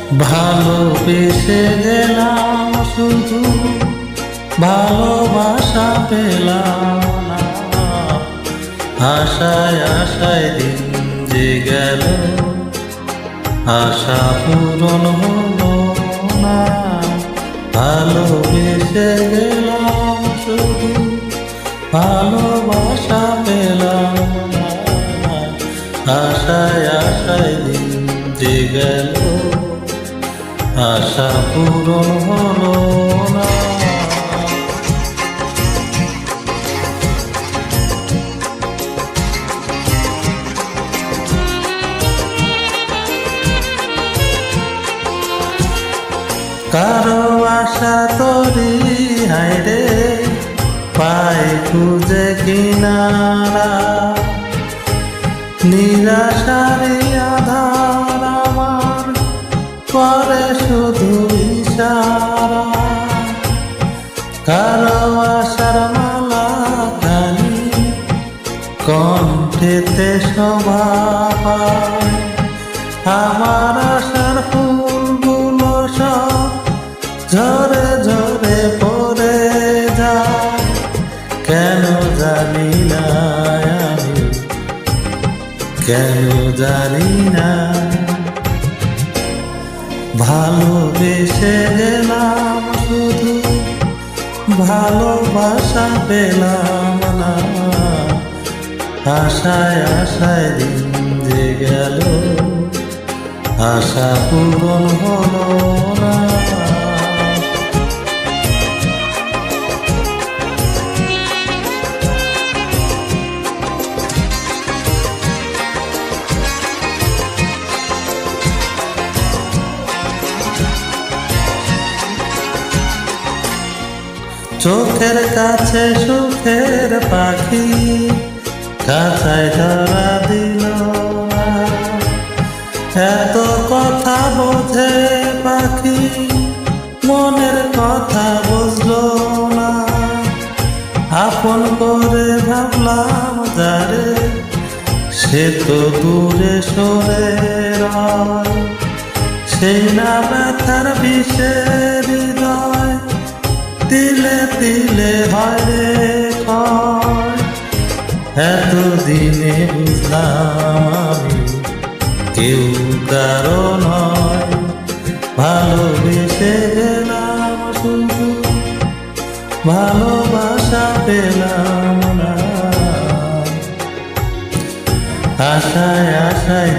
ভালোবেসে গেলাম শুধু ভালোবাসা পেলাম না। আশায় আশায় দিন যে গেল, আশা পূরণ হলো না। ভালোবেসে গেলাম শুধু ভালোবাসা পেলাম না। আশায় আশায় দিন যে গেল, আশা পূরণ হলো না। কারো আশা তরি হায়রে পাই খুঁজে কিনারা, নিরাশারি আধার আমার করে শুধু ইশারা। কারো আশার মালা খানি কণ্ঠেতে শোভা পায়, আমার আশার ফুলগুলো সব ঝরে ঝরে পড়ে যায়। কেন জানি না আমি, কেন জানি না। ভালোবেসে গেলাম শুধু ভালোবাসা পেলাম না। আশায় আশায় দিন যে গেল, আশা পূরণ হলো না। চোখের কাছে সুখের পাখি কাছায় ধরা দিল না। এত কথা বোঝে পাখি মনের কথা বুঝলো না। আপন করে ভাবলাম যারে, সে তো দূরে সরে রয়। সেই না ব্যথার বিষের হৃদয় তিলে তিলে হয় রে ক্ষয়। এতদিনে বুঝলাম আমি কেউ কারো নয়। ভালোবেসে গেলাম শুধু ভালোবাসা পেলাম না। আশায় আশায়